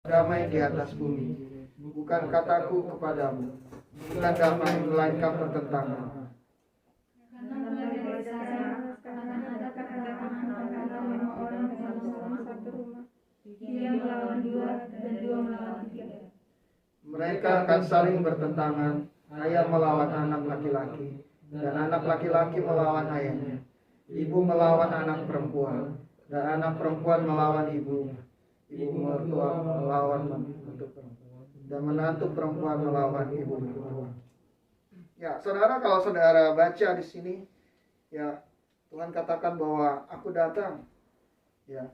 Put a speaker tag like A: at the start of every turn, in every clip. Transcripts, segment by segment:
A: damai di atas bumi. Bukan kataku kepadamu, bukan damai melainkan pertentangan. Mereka akan saling bertentangan, ayah melawan anak laki-laki, dan anak laki-laki melawan ayahnya. Ibu melawan anak perempuan, dan anak perempuan melawan ibunya. Ibu mertua melawan menantu perempuan, dan menantu perempuan melawan ibu mertua. Ya, saudara, kalau saudara baca di sini, ya Tuhan katakan bahwa aku datang, ya,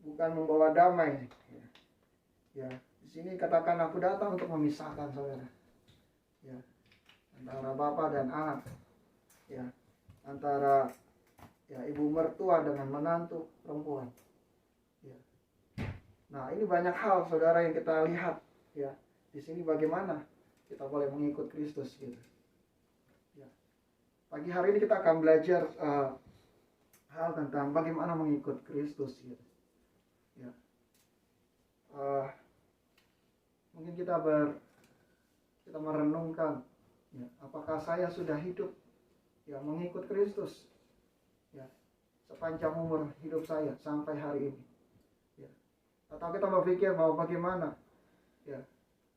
A: bukan membawa damai. Ya, di sini katakan aku datang untuk memisahkan saudara. Ya, antara bapak dan anak. Ya, antara ibu mertua dengan menantu perempuan. Ya. Nah, ini banyak hal saudara yang kita lihat. Ya, di sini bagaimana kita boleh mengikut Kristus gitu. Ya. Pagi hari ini kita akan belajar hal tentang bagaimana mengikut Kristus gitu. Ya. Mungkin kita merenungkan, ya, apakah saya sudah hidup ya mengikut Kristus ya sepanjang umur hidup saya sampai hari ini. Ya. Atau kita berpikir bahwa bagaimana ya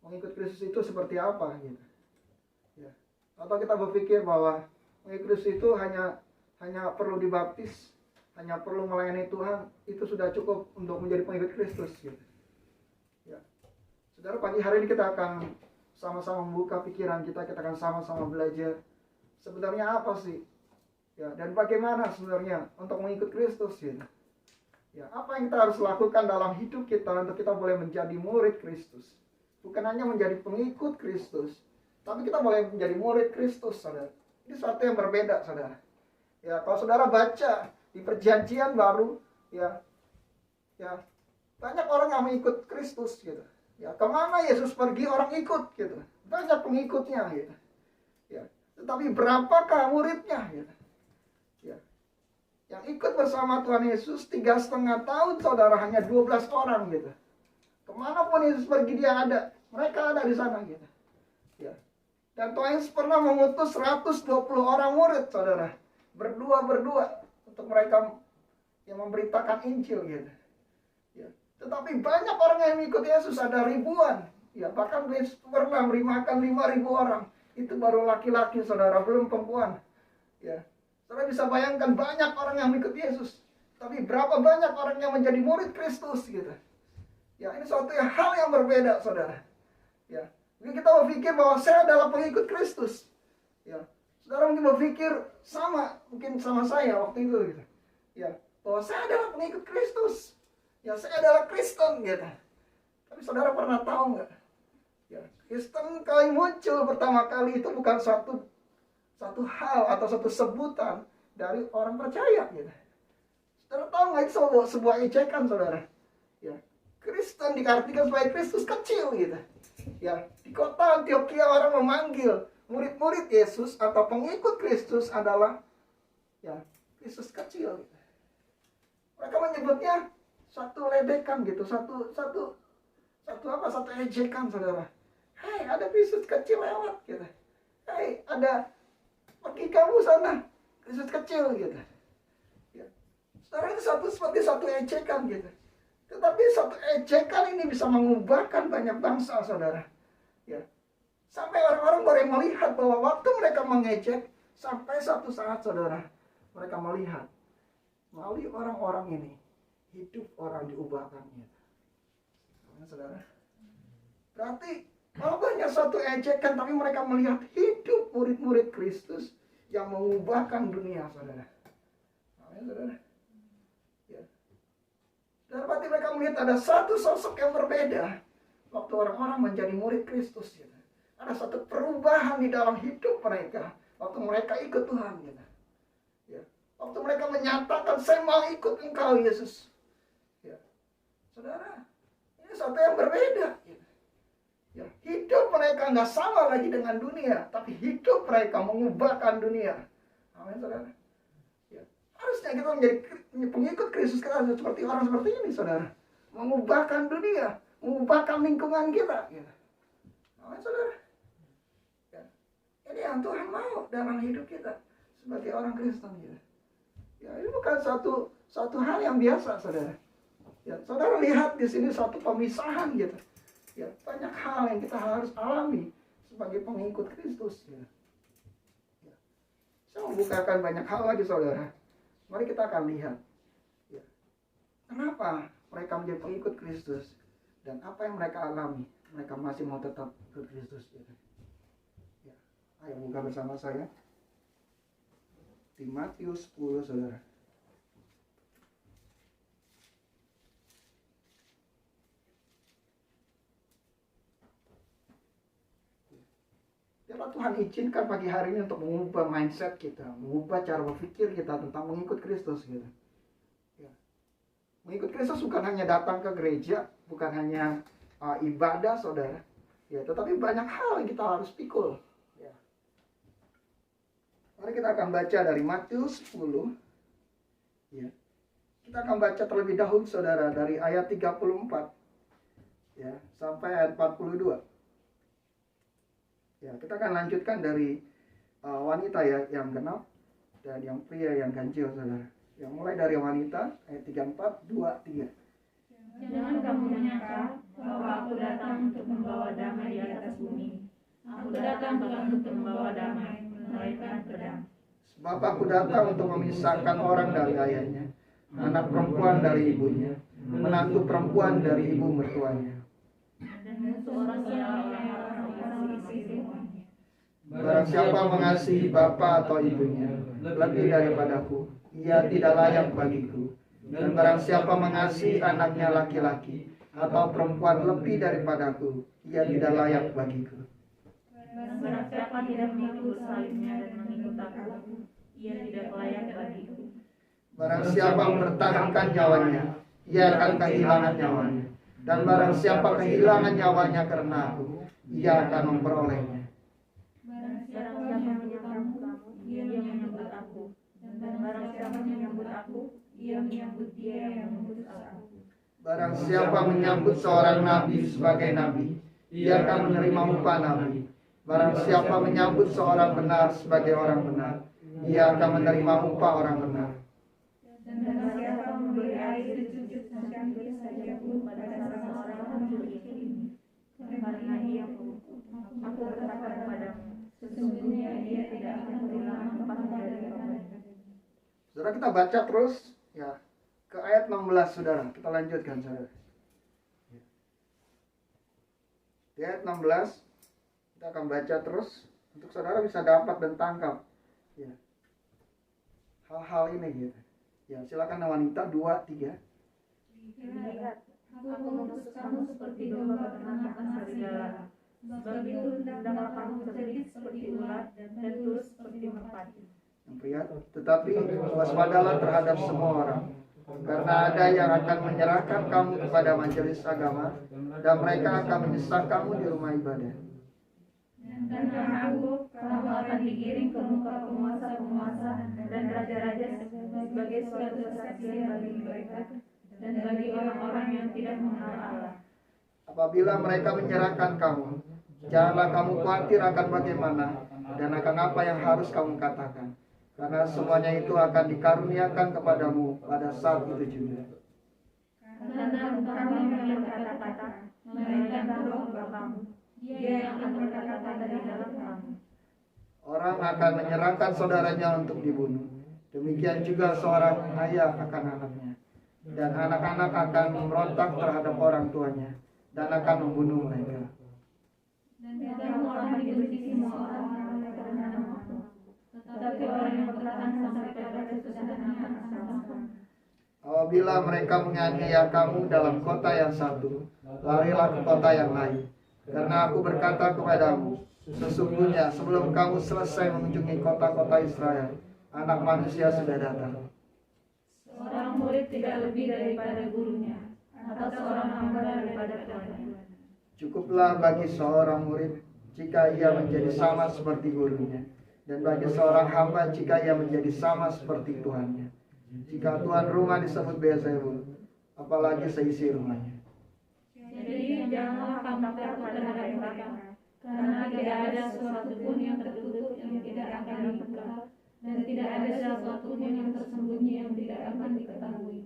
A: mengikut Kristus itu seperti apa gitu. Ya. Atau kita berpikir bahwa mengikut Kristus itu hanya perlu dibaptis, hanya perlu melayani Tuhan, itu sudah cukup untuk menjadi pengikut Kristus gitu. Ya. Saudara, pagi hari ini kita akan sama-sama membuka pikiran kita akan sama-sama belajar sebenarnya apa sih ya, dan bagaimana sebenarnya untuk mengikut Kristus gitu. Ya, apa yang kita harus lakukan dalam hidup kita untuk kita boleh menjadi murid Kristus. Bukan hanya menjadi pengikut Kristus, tapi kita boleh menjadi murid Kristus, saudara. Ini sesuatu yang berbeda, saudara. Ya, kalau saudara baca di Perjanjian Baru, ya banyak orang yang mengikut Kristus gitu. Ya, kemana Yesus pergi orang ikut gitu. Banyak pengikutnya gitu. Ya, tetapi berapakah muridnya gitu. Ya. Yang ikut bersama Tuhan Yesus 3,5 tahun, saudara, hanya 12 orang gitu. Kemanapun Yesus pergi dia ada. Mereka ada di sana gitu. Ya. Dan Tuhan Yesus pernah mengutus 120 orang murid, saudara. Berdua untuk mereka yang memberitakan Injil gitu. Ya. Tetapi banyak orang yang ikut Yesus, ada ribuan. Ya, bahkan Yesus pernah memberi makan 5.000 orang. Itu baru laki-laki, saudara, belum perempuan. Ya. Saudara bisa bayangkan banyak orang yang ikut Yesus. Tapi berapa banyak orang yang menjadi murid Kristus gitu. Ya, ini suatu hal yang berbeda, saudara. Ya. Mungkin kita berpikir bahwa saya adalah pengikut Kristus. Ya. Saudara mungkin berpikir mungkin sama saya waktu itu gitu. Ya, bahwa saya adalah pengikut Kristus. Ya, saya adalah Kristen gitu. Tapi saudara pernah tahu nggak? Ya, Kristen kali muncul pertama kali itu bukan satu hal atau satu sebutan dari orang percaya gitu. Saudara tahu nggak itu sebuah ejekan, saudara? Ya, Kristen diartikan sebagai Kristus kecil gitu. Ya, di kota Antioquia orang memanggil murid-murid Yesus atau pengikut Kristus adalah ya Kristus kecil gitu. Mereka menyebutnya satu ledekan gitu, satu ejekan, saudara. Hei, ada Kristus kecil lewat gitu. Hei, ada pergi kamu sana, Kristus kecil gitu. Ya. Saudara, itu seperti satu ejekan gitu. Tetapi satu ejekan ini bisa mengubahkan banyak bangsa, saudara. Ya. Sampai orang-orang boleh melihat bahwa waktu mereka mengejek, sampai satu saat, saudara, mereka melihat melalui orang-orang ini hidup orang diubahkannya. Saudara, berarti kalau hanya satu ejekan, tapi mereka melihat hidup murid-murid Kristus yang mengubahkan dunia, saudara. Saudara. Ya. Dan berarti mereka melihat ada satu sosok yang berbeda waktu orang-orang menjadi murid Kristus. Gitu. Ada satu perubahan di dalam hidup mereka waktu mereka ikut Tuhan. Gitu. Ya. Waktu mereka menyatakan, saya mau ikut Engkau Yesus. Ya. Saudara, ini sesuatu yang berbeda. Ya, hidup mereka nggak sama lagi dengan dunia, tapi hidup mereka mengubahkan dunia. Amin, saudara. Ya. Harusnya kita menjadi pengikut Kristus, kita seperti orang seperti ini, saudara. mengubahkan dunia, mengubahkan lingkungan kita. Gitu. Nah, saudara, ya, ini yang Tuhan mau dalam hidup kita sebagai orang Kristen. Gitu. Ya, ini bukan satu hal yang biasa, saudara. Ya, saudara lihat di sini satu pemisahan gitu. Ya, banyak hal yang kita harus alami sebagai pengikut Kristus. Gitu. Ya. Saya membukakan banyak hal lagi, saudara. Mari kita akan lihat. Ya. Kenapa mereka menjadi pengikut Kristus dan apa yang mereka alami? Mereka masih mau tetap ikut Kristus. Gitu. Ya. Ayo buka bersama saya di Matius 10, saudara. Biarlah Tuhan izinkan pagi hari ini untuk mengubah mindset kita, mengubah cara berpikir kita tentang mengikut Kristus gitu. Ya. Mengikut Kristus bukan hanya datang ke gereja, bukan hanya ibadah, saudara. Ya, tetapi banyak hal yang kita harus pikul. Ya. Mari kita akan baca dari Matius 10. Ya. Kita akan baca terlebih dahulu, saudara, dari ayat 34 ya, sampai ayat 42. Ya, kita akan lanjutkan dari wanita ya yang genap dan yang pria yang ganjil, saudara. Yang mulai dari wanita ayat 34, 2, 3.
B: Jangan kamu menyangka bahwa aku datang untuk membawa damai di atas bumi. Aku datang bukan untuk membawa damai, melainkan pedang.
A: Sebab aku datang untuk memisahkan orang dari ayahnya, anak perempuan dari ibunya, menantu perempuan dari ibu mertuanya.
B: Dan seorang ialah yang harus mengasihi istrinya.
A: Barang siapa mengasihi bapa atau ibunya lebih daripadaku, ia tidak layak bagiku. Dan barang siapa mengasihi anaknya laki-laki atau perempuan lebih daripadaku, ia tidak layak bagiku.
B: Barang siapa tidak mengikut salibnya dan mengikut aku, ia tidak layak bagiku.
A: Barang siapa mempertahankan nyawanya, ia akan kehilangan nyawanya. Dan barang siapa kehilangan nyawanya karena aku, ia akan memperolehnya.
B: Barang siapa menyambut kamu, ia menyambut aku. Dan barang siapa menyambut aku, ia menyambut dia yang mengutus aku.
A: Barang siapa menyambut seorang nabi sebagai nabi, ia akan menerima upah nabi. Barang siapa menyambut seorang benar sebagai orang benar, ia akan menerima upah orang benar.
B: Dan barang siapa memberi air secucuk secangkir saja pun pada salah seorang pencuri ini, karena ia aku berkata kepadamu, sesungguhnya dia tidak akan kehilangan upahnya dari mereka.
A: Saudara, kita baca terus ya ke ayat 16, saudara. Kita lanjutkan, saudara. Di ayat 16 kita akan baca terus untuk saudara bisa dapat dan tangkap ya hal-hal ini gitu. Ya, silakan wanita 2, 3.
B: Lihat, aku mengutus kamu seperti domba peternakan serigala. Sebab itu hendaklah kamu cerdik seperti ular dan tulus seperti merpati.
A: Yang pria, tetapi waspadalah terhadap semua orang, karena ada yang akan menyerahkan kamu kepada majelis agama, dan mereka akan menyesat kamu di rumah ibadah.
B: Dan karena aku, kamu akan digiring ke muka penguasa-penguasa dan raja-raja sebagai suatu kesaksian bagi mereka dan bagi orang-orang yang tidak mengenal Allah.
A: Apabila mereka menyerahkan kamu, janganlah kamu khawatir akan bagaimana dan akan apa yang harus kamu katakan, karena semuanya itu akan dikaruniakan kepadamu pada saat itu juga.
B: Karena bukan kamu yang berkata-kata, melainkan Roh Bapamu, Dia yang akan berkata dari dalam kamu.
A: Orang akan menyerahkan saudaranya untuk dibunuh. Demikian juga seorang ayah akan anaknya. Dan anak-anak akan memberontak terhadap orang tuanya dan akan membunuh mereka.
B: Dan kamu akan dibenci semua orang karena namaku. Tetapi orang yang bertahan sampai pada kesusahan akan selamat.
A: Apabila mereka menganiaya kamu dalam kota yang satu, larilah ke kota yang lain. Karena aku berkata kepadamu, sesungguhnya sebelum kamu selesai mengunjungi kota-kota Israel, Anak Manusia sudah datang.
B: Seorang murid tidak lebih daripada gurunya, atau seorang hamba daripada tuannya.
A: Cukuplah bagi seorang murid jika ia menjadi sama seperti gurunya, dan bagi seorang hamba jika ia menjadi sama seperti tuannya. Jika tuan rumah disebut Beelzebul, apalagi seisi rumahnya.
B: Jadi janganlah kamu takut terhadap mereka, karena tidak ada sesuatu pun yang tertutup yang tidak akan dibuka, dan tidak ada sesuatu pun yang tersembunyi yang tidak akan diketahui.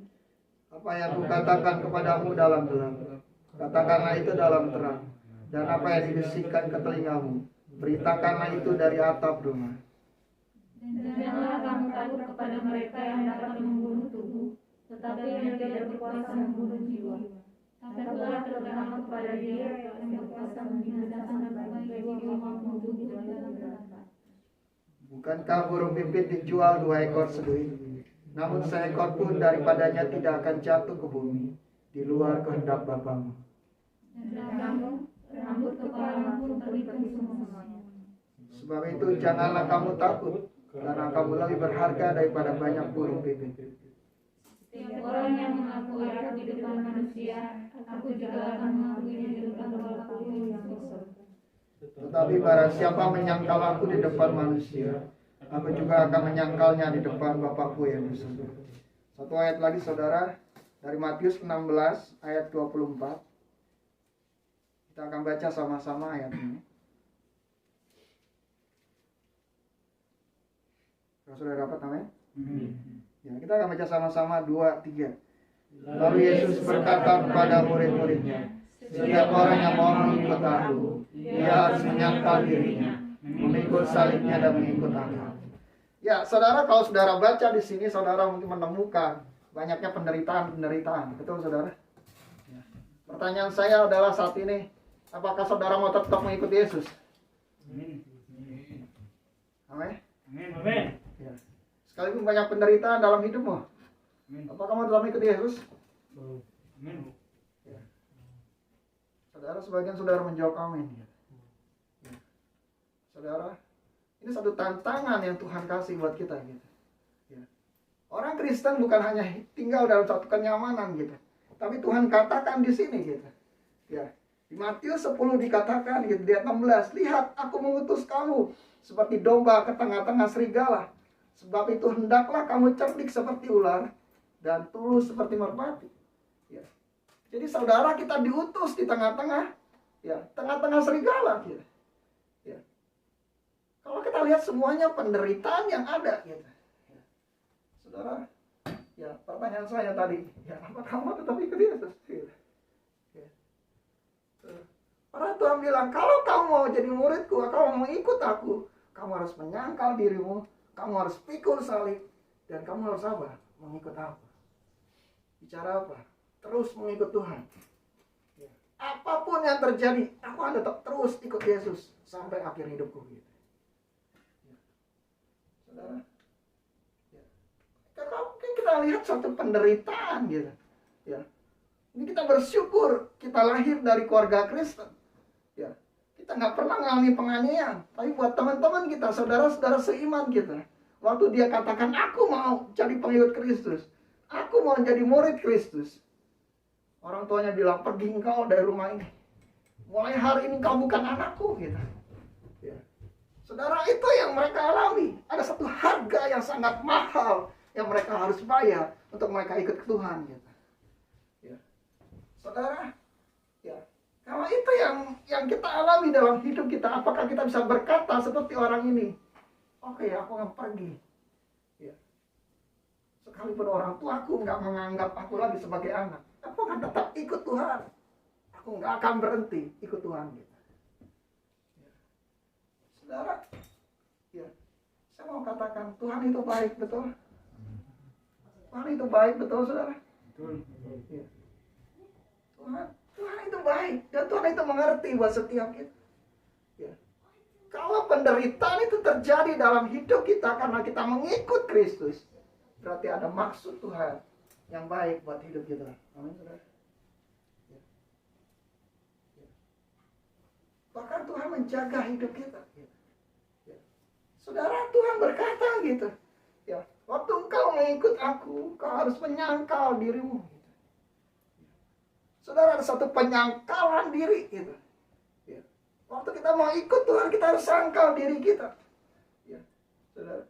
A: Apa yang kukatakan kepadamu dalam gelap, katakanlah itu dalam terang. Dan apa yang dibisikkan ke telingamu, beritakanlah itu dari atap rumah.
B: Dan janganlah kamu takut kepada mereka yang dapat membunuh tubuh, tetapi yang tidak berkuasa membunuh jiwa. Takutlah terutama kepada Dia yang berkuasa membinasakan baik jiwa maupun tubuh dalam neraka.
A: Bukankah burung pipit dijual 2 ekor seduit? Namun seekor pun daripadanya tidak akan jatuh ke bumi, di luar kehendak Bapamu.
B: Dan kamu, rambut kepalamu pun terhitung semuanya.
A: Sebab itu janganlah kamu takut, karena kamu lebih berharga daripada banyak burung pipit.
B: Setiap orang yang mengakui aku di depan manusia, aku juga akan mengakuinya di depan Bapa-Ku yang di surga.
A: Tetapi barang siapa menyangkal aku di depan manusia, aku juga akan menyangkalnya di depan Bapa-Ku yang di surga. Satu ayat lagi saudara, dari Matius 16 ayat 24. Kita akan baca sama-sama ayat ini. Kalau sudah dapat namanya? Ya, kita akan baca sama-sama 2, 3. Lalu Yesus berkata kepada murid-muridnya, setiap orang yang mau mengikut aku, dia harus menyangkal dirinya, memikul salibnya dan mengikut aku. Ya, saudara, kalau saudara baca di sini, saudara mungkin menemukan banyaknya penderitaan. Betul, saudara? Ya. Pertanyaan saya adalah saat ini, apakah saudara mau tetap mengikuti Yesus? Amin.
C: Amin.
A: Ya. Sekalipun banyak penderitaan dalam hidupmu, apakah kamu tetap mengikuti Yesus?
C: Amin.
A: Ya. Saudara, sebagian saudara menjawab amin. Ya. Saudara, ini satu tantangan yang Tuhan kasih buat kita. Gitu. Ya. Orang Kristen bukan hanya tinggal dalam satu kenyamanan gitu, tapi Tuhan katakan di sini gitu. Ya. Di Matius 10 dikatakan gitu, di ayat 16, lihat aku mengutus kamu seperti domba ke tengah-tengah serigala. Sebab itu hendaklah kamu cerdik seperti ular dan tulus seperti merpati. Ya. Jadi saudara, kita diutus di tengah-tengah, ya, tengah-tengah serigala. Gitu. Ya. Kalau kita lihat semuanya penderitaan yang ada, gitu. Ya. Saudara, ya pertanyaan saya tadi, ya apa kamu tetap ikut Yesus? Gitu. Ya. Karena Tuhan bilang, kalau kamu mau jadi muridku, kalau mau ikut aku, kamu harus menyangkal dirimu, kamu harus pikul salib, dan kamu harus apa? Mengikut aku. Bicara apa? Terus mengikut Tuhan. Ya. Apapun yang terjadi, aku akan tetap terus ikut Yesus sampai akhir hidupku. Gitu. Ya. Saudara, ya. Karena mungkin kita lihat suatu penderitaan gitu. Ya. Ini kita bersyukur kita lahir dari keluarga Kristen. Ya. Kita nggak pernah mengalami penganiayaan. Tapi buat teman-teman kita, saudara-saudara seiman kita, waktu dia katakan aku mau jadi pengikut Kristus, aku mau jadi murid Kristus, orang tuanya bilang, pergi engkau dari rumah ini, mulai hari ini kau bukan anakku gitu. Ya. Saudara, itu yang mereka alami. Ada satu harga yang sangat mahal yang mereka harus bayar untuk mereka ikut ke Tuhan gitu. Ya. Saudara, ya, kalau itu yang kita alami dalam hidup kita, apakah kita bisa berkata seperti orang ini? Oke, aku akan pergi. Ya. Sekalipun orang tuaku nggak menganggap aku lagi sebagai anak, aku akan tetap ikut Tuhan. Aku nggak akan berhenti ikut Tuhan. Gitu. Ya. Saudara, ya, saya mau katakan Tuhan itu baik, betul? Tuhan itu baik, betul, saudara?
C: Betul.
A: Ya. Tuhan itu baik, dan Tuhan itu mengerti buat setiap kita. Ya. Kalau penderitaan itu terjadi dalam hidup kita karena kita mengikut Kristus, berarti ada maksud Tuhan yang baik buat hidup kita. Amin, saudara. Ya. Ya. Bahkan Tuhan menjaga hidup kita. Ya. Saudara, Tuhan berkata gitu. Ya, waktu engkau mengikut aku, kau harus menyangkal dirimu. Saudara, ada satu penyangkalan diri gitu. Ya. Waktu kita mau ikut Tuhan, kita harus sangkal diri kita. Ya. Saudara.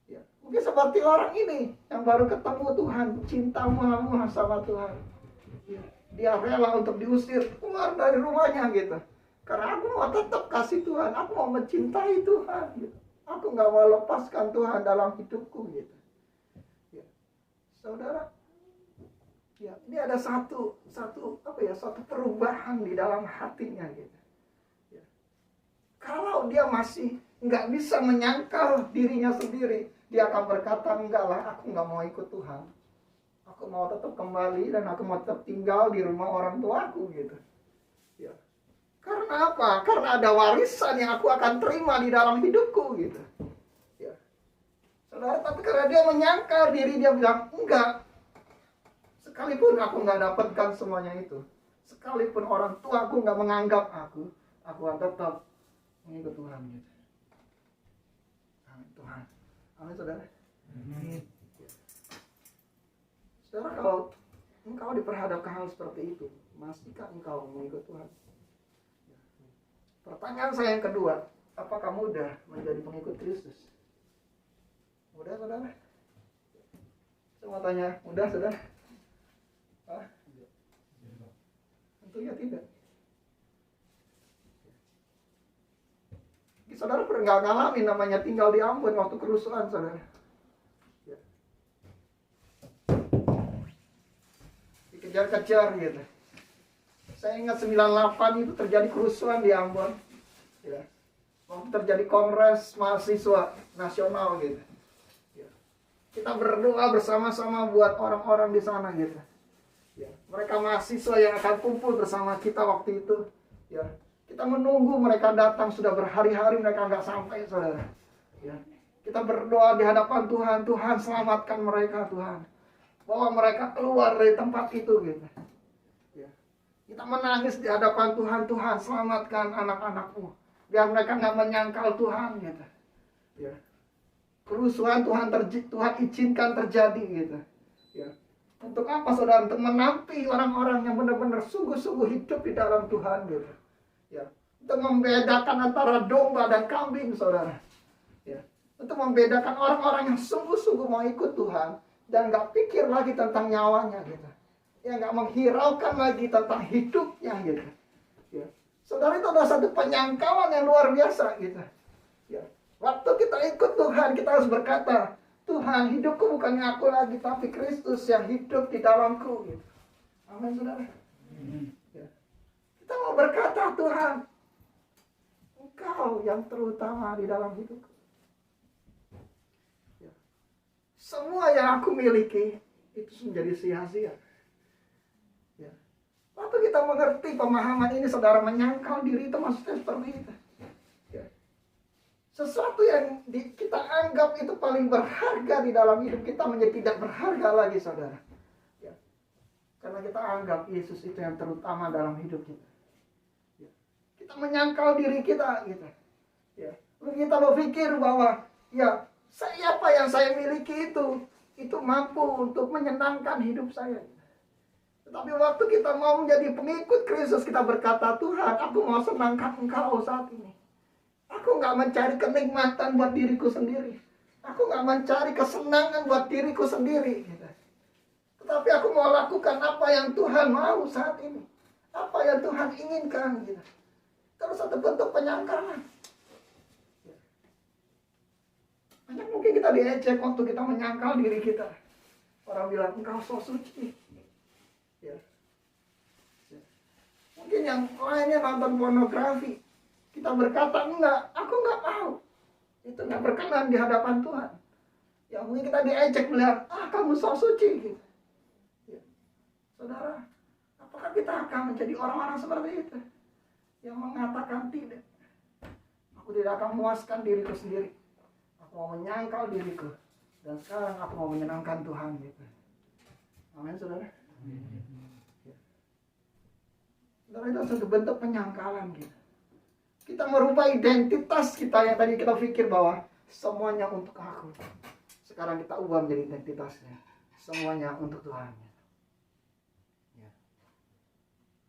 A: Ya. Mungkin seperti orang ini yang baru ketemu Tuhan, cinta mula-mula sama Tuhan. Dia rela untuk diusir keluar dari rumahnya gitu. Karena aku mau tetap kasih Tuhan, aku mau mencintai Tuhan gitu. Aku nggak mau lepaskan Tuhan dalam hidupku gitu. Ya. Saudara, ya, ini ada satu perubahan di dalam hatinya gitu. Ya. Kalau dia masih nggak bisa menyangkal dirinya sendiri, dia akan berkata, enggak lah, aku nggak mau ikut Tuhan. Aku mau tetap kembali dan aku mau tetap tinggal di rumah orang tuaku gitu. Ya. Karena apa? Karena ada warisan yang aku akan terima di dalam hidupku gitu. Ya. Saudara, tapi karena dia menyangkal diri, dia bilang, enggak. Sekalipun aku nggak dapatkan semuanya itu, sekalipun orang tuaku nggak menganggap aku akan tetap mengikut Tuhan gitu. Amin Tuhan. Amin saudara. Saudara, kalau engkau diperhadapkan hal seperti itu, masihkah engkau mengikut Tuhan? Pertanyaan saya yang kedua, apakah mudah menjadi pengikut Kristus? Mudah saudara? Saya mau tanya, mudah saudara? Hah? Tentunya tidak. Saudara pernah nggak ngalamin namanya tinggal di Ambon waktu kerusuhan saudara? Ya. Dikejar-kejar gitu. Saya ingat 98 itu terjadi kerusuhan di Ambon. Ya. Waktu terjadi kongres mahasiswa nasional gitu. Ya. Kita berdoa bersama-sama buat orang-orang di sana gitu. Ya. Mereka mahasiswa yang akan kumpul bersama kita waktu itu. Ya. Kita menunggu mereka datang, sudah berhari-hari mereka nggak sampai, saudara. Ya. Kita berdoa di hadapan Tuhan, Tuhan selamatkan mereka, Tuhan. Bawa mereka keluar dari tempat itu, gitu. Ya. Kita menangis di hadapan Tuhan, Tuhan selamatkan anak-anakmu. Biar mereka nggak menyangkal Tuhan, gitu. Ya. Kerusuhan Tuhan izinkan terjadi, gitu. Ya. Untuk apa, saudara? Untuk menampi orang-orang yang benar-benar sungguh-sungguh hidup di dalam Tuhan, gitu. Ya, untuk membedakan antara domba dan kambing, saudara. Ya, untuk membedakan orang-orang yang sungguh-sungguh mau ikut Tuhan dan nggak pikir lagi tentang nyawanya, gitu. Ya, nggak menghiraukan lagi tentang hidupnya, gitu. Ya, saudara, itu ada satu penyangkalan yang luar biasa, gitu. Ya, waktu kita ikut Tuhan, kita harus berkata, Tuhan, hidupku bukannya aku lagi, tapi Kristus yang hidup di dalamku, gitu. Amin, saudara. Ya. Kita mau berkata, Tuhan, Engkau yang terutama di dalam hidupku. Ya. Semua yang aku miliki itu menjadi sia-sia. Ya. Waktu kita mengerti pemahaman ini, saudara, menyangkal diri itu maksudnya seperti itu. Ya. Sesuatu yang kita anggap itu paling berharga di dalam hidup kita menjadi tidak berharga lagi, saudara. Ya. Karena kita anggap Yesus itu yang terutama dalam hidup kita. Kita menyangkal diri kita gitu. Ya. Lalu kita berpikir bahwa ya apa yang saya miliki itu mampu untuk menyenangkan hidup saya. Tetapi waktu kita mau menjadi pengikut Kristus, kita berkata, Tuhan, aku mau senangkan Engkau saat ini. Aku nggak mencari kenikmatan buat diriku sendiri. Aku nggak mencari kesenangan buat diriku sendiri. Gitu. Tetapi aku mau lakukan apa yang Tuhan mau saat ini. Apa yang Tuhan inginkan. Gitu. Terus satu bentuk penyangkalan. Banyak mungkin kita diejek waktu kita menyangkal diri kita. Orang bilang, engkau so suci. Ya. Ya. Mungkin yang lainnya nonton pornografi. Kita berkata, enggak, aku enggak mau. Itu enggak berkenan di hadapan Tuhan. Ya mungkin kita diejek bilang, kamu so suci. Gitu. Ya. Saudara, apakah kita akan menjadi orang-orang seperti itu? Yang mengatakan tidak. Aku tidak akan memuaskan diriku sendiri. Aku mau menyangkal diriku. Dan sekarang aku mau menyenangkan Tuhan gitu. Amin, saudara. Ya. Saudara, itu satu bentuk penyangkalan gitu. Kita merubah identitas kita yang tadi kita pikir bahwa semuanya untuk aku. Sekarang kita ubah menjadi identitasnya. Semuanya untuk Tuhan. Ya.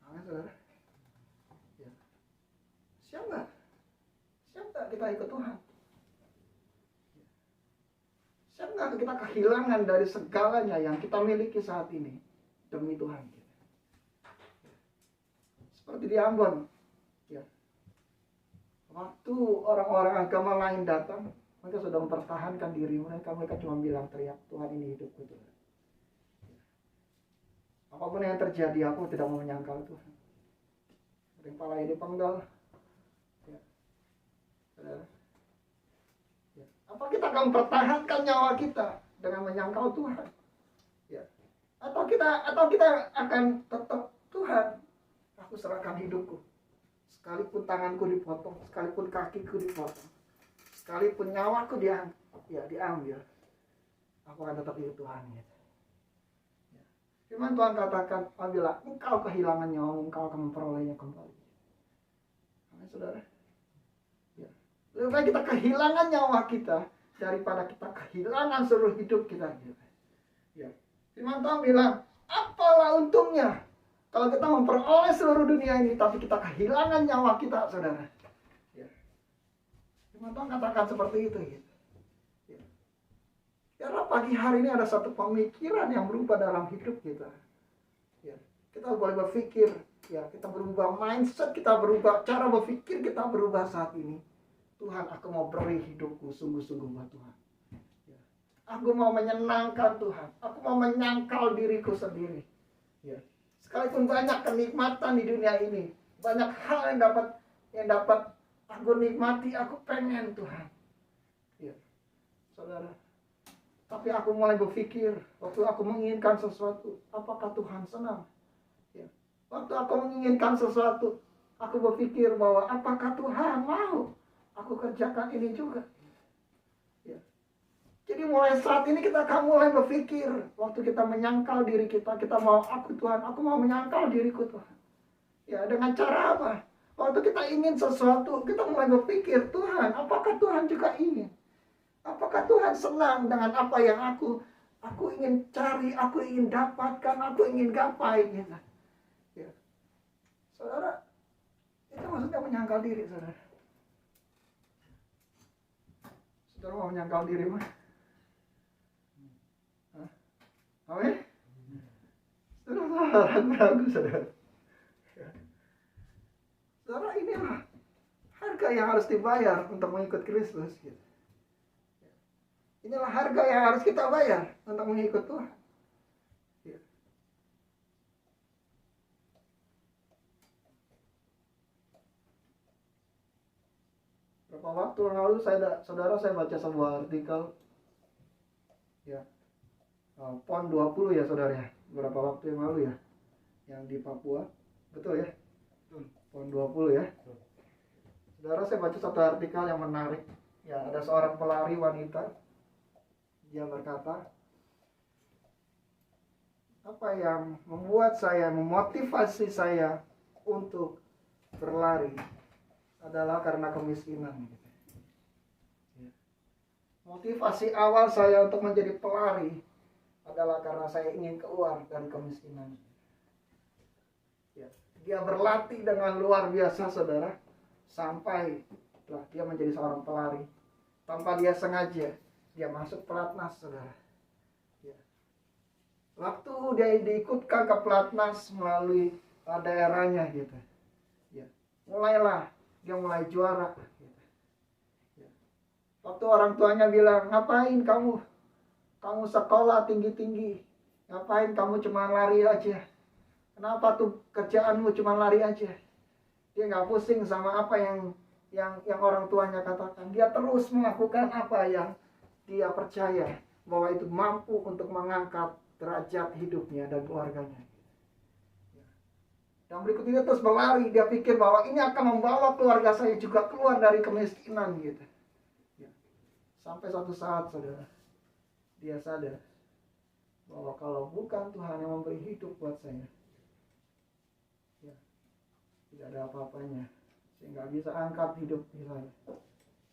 A: Amin, saudara. Siap nggak kita ikut Tuhan? Sehingga kita kehilangan dari segalanya yang kita miliki saat ini demi Tuhan. Seperti di Ambon, ya. Waktu orang-orang agama lain datang, mereka sudah mempertahankan diri mereka. Mereka cuma bilang teriak, Tuhan ini hidupku Tuhan. Apapun yang terjadi, aku tidak mau menyangkal Tuhan. Ada yang pala dipenggal. Ya. Ya. Apa kita akan mempertahankan nyawa kita dengan menyangkal Tuhan? Ya. Atau kita akan tetap Tuhan, aku serahkan hidupku. Sekalipun tanganku dipotong, sekalipun kakiku dipotong, sekalipun nyawaku diambil, aku akan tetap hidup Tuhan. Gitu. Ya. Firman Tuhan katakan, apabila engkau kehilangan nyawamu, engkau akan memperolehnya kembali. Amin, saudara. Ya. Lebih baik kita kehilangan nyawa kita daripada kita kehilangan seluruh hidup kita. Gitu. Ya. Firman Tuhan bilang, apalah untungnya kalau kita memperoleh seluruh dunia ini, tapi kita kehilangan nyawa kita, saudara. Ya. Firman Tuhan katakan seperti itu. Gitu. Ya. Karena pagi hari ini ada satu pemikiran yang berubah dalam hidup kita. Ya. Kita boleh berpikir, ya, kita berubah mindset, kita berubah cara berpikir, kita berubah saat ini. Tuhan, aku mau beri hidupku sungguh-sungguh buat Tuhan. Ya. Aku mau menyenangkan Tuhan. Aku mau menyangkal diriku sendiri. Ya. Sekalipun banyak kenikmatan di dunia ini, banyak hal yang dapat aku nikmati, aku pengen Tuhan. Ya, saudara. Tapi aku mulai berpikir, waktu aku menginginkan sesuatu, apakah Tuhan senang? Ya. Waktu aku menginginkan sesuatu, aku berpikir bahwa apakah Tuhan mau aku kerjakan ini juga? Ya. Jadi mulai saat ini kita akan mulai berpikir, waktu kita menyangkal diri kita mau, aku Tuhan, aku mau menyangkal diriku Tuhan. Ya, dengan cara apa? Waktu kita ingin sesuatu, kita mulai berpikir, Tuhan, apakah Tuhan juga ingin? Apakah Tuhan senang dengan apa yang aku ingin cari, aku ingin dapatkan, aku ingin gapai? Gitu. Ya. Saudara, itu maksudnya menyangkal diri, saudara. Saudara mau menyangkal diri mah? Amin. Saudara, ragu, saudara. Saudara, inilah harga yang harus dibayar untuk mengikut Kristus. Gitu. Inilah harga yang harus kita bayar untuk mengikut Tuhan. Ya. Berapa waktu lalu saudara saya baca sebuah artikel, ya. PON 20 ya saudara ya, beberapa waktu yang lalu ya, yang di Papua, betul ya? PON 20 ya. Saudara, saya baca satu artikel yang menarik, ya, ada seorang pelari wanita, dia berkata, apa yang membuat saya, memotivasi saya untuk berlari adalah karena kemiskinan. Motivasi awal saya untuk menjadi pelari adalah karena saya ingin keluar dari kemiskinan. Ya. Dia berlatih dengan luar biasa, saudara, sampai dia menjadi seorang pelari. Tanpa dia sengaja, dia masuk pelatnas, saudara. Ya. Waktu dia diikutkan ke pelatnas melalui daerahnya, gitu. Ya. Mulailah dia mulai juara. Gitu. Ya. Waktu orang tuanya bilang, ngapain kamu sekolah tinggi-tinggi, ngapain kamu cuma lari aja? Kenapa tuh kerjaanmu cuma lari aja? Dia nggak pusing sama apa yang orang tuanya katakan. Dia terus melakukan apa yang dia percaya bahwa itu mampu untuk mengangkat derajat hidupnya dan keluarganya. Dan berikutnya terus berlari. Dia pikir bahwa ini akan membawa keluarga saya juga keluar dari kemiskinan, gitu. Sampai suatu saat, saudara, dia sadar bahwa kalau bukan Tuhan yang memberi hidup buat saya, ya, tidak ada apa-apanya. Saya nggak bisa angkat hidup saya.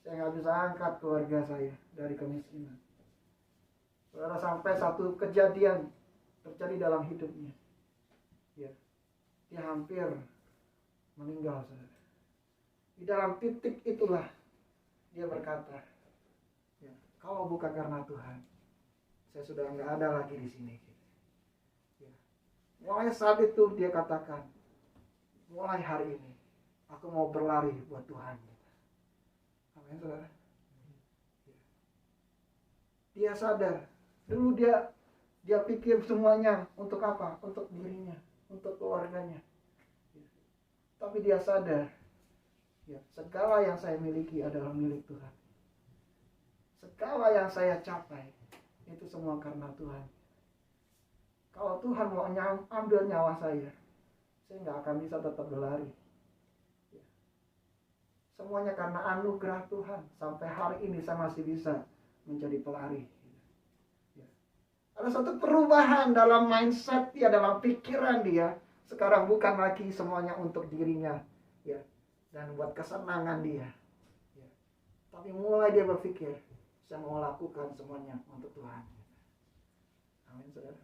A: Saya nggak bisa angkat keluarga saya dari kemiskinan. Saudara, sampai satu kejadian terjadi dalam hidupnya. Ya, dia hampir meninggal, saudara. Di dalam titik itulah dia berkata, ya, kalau bukan karena Tuhan, saya sudah nggak ada lagi di sini. Ya. Mulai saat itu dia katakan, mulai hari ini aku mau berlari buat Tuhan. Amin, saudara. Dia sadar, dulu dia pikir semuanya untuk apa? Untuk dirinya, untuk keluarganya. Tapi dia sadar, ya, segala yang saya miliki adalah milik Tuhan. Segala yang saya capai itu semua karena Tuhan. Kalau Tuhan mau ambil nyawa saya nggak akan bisa tetap berlari. Ya. Semuanya karena anugerah Tuhan. Sampai hari ini saya masih bisa menjadi pelari. Ya. Ada satu perubahan dalam mindset dia, dalam pikiran dia. Sekarang bukan lagi semuanya untuk dirinya, ya, dan buat kesenangan dia. Ya. Tapi mulai dia berpikir, saya mau lakukan semuanya untuk Tuhan. Amin, saudara.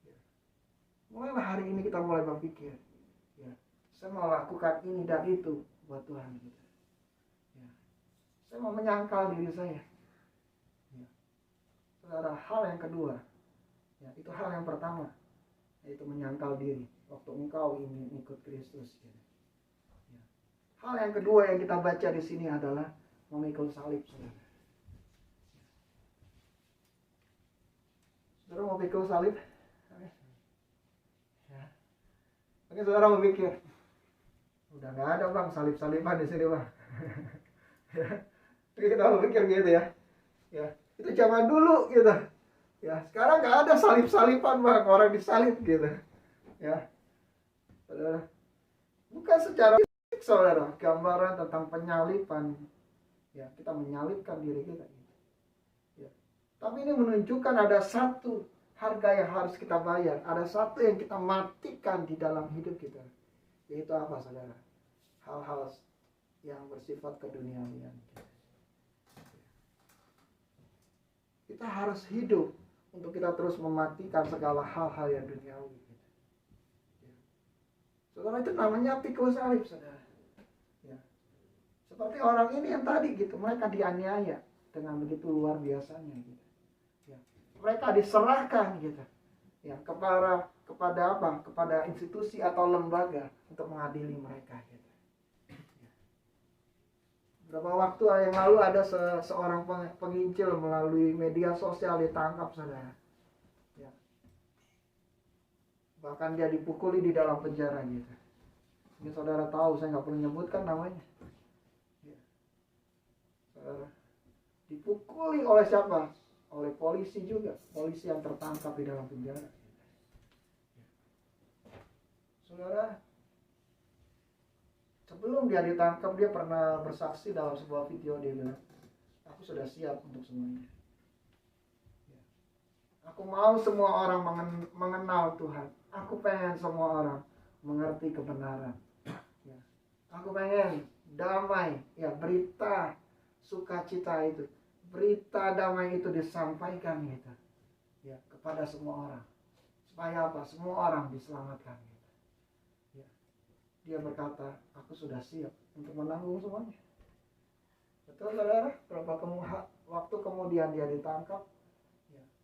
A: Ya. Mulailah hari ini kita mulai berpikir, ya, saya mau lakukan ini dan itu buat Tuhan. Gitu. Ya. Saya mau menyangkal diri saya. Ya. Saudara, hal yang kedua, ya, itu hal yang pertama, yaitu menyangkal diri waktu engkau ingin ikut Kristus. Ya. Ya. Hal yang kedua yang kita baca di sini adalah memikul salib, saudara. Saudara mau pikul salib? Ya. Oke, saudara mau pikir, udah nggak ada bang salib-saliban di sini bang. Ya. Oke, kita mau pikir gitu ya. Ya, itu zaman dulu gitu. Ya, sekarang nggak ada salib-saliban bang, orang disalib gitu. Ya, saudara. Bukan secara fisik, saudara, gambaran tentang penyaliban. Ya, kita menyalibkan diri kita. Ya. Tapi ini menunjukkan ada satu harga yang harus kita bayar. Ada satu yang kita matikan di dalam hidup kita. Yaitu apa, saudara? Hal-hal yang bersifat keduniawian. Kita harus hidup untuk kita terus mematikan segala hal-hal yang duniawi. Saudara, itu namanya pikul salib, saudara. Ya. Seperti orang ini yang tadi gitu, mereka dianiaya dengan begitu luar biasanya gitu. Ya. Mereka diserahkan gitu, ya, kepada apa? Kepada institusi atau lembaga untuk mengadili mereka gitu. Ya. Beberapa waktu yang lalu ada seorang penginjil melalui media sosial ditangkap, saudara. Ya. Bahkan dia dipukuli di dalam penjara gitu. Ini saudara tahu, saya nggak perlu nyebutkan namanya. Ya. Saudara, dipukuli oleh siapa? Oleh polisi juga, polisi yang tertangkap di dalam penjara. Saudara, sebelum dia ditangkap, dia pernah bersaksi dalam sebuah video. Dia bilang, aku sudah siap untuk semuanya. Aku mau semua orang mengenal Tuhan. Aku pengen semua orang mengerti kebenaran. Ya. Aku pengen damai, ya, berita sukacita itu, berita damai itu disampaikan gitu, ya, kepada semua orang. Supaya apa? Semua orang diselamatkan gitu. Ya. Dia berkata, aku sudah siap untuk menanggung semuanya. Betul, saudara? Berapa waktu kemudian dia ditangkap?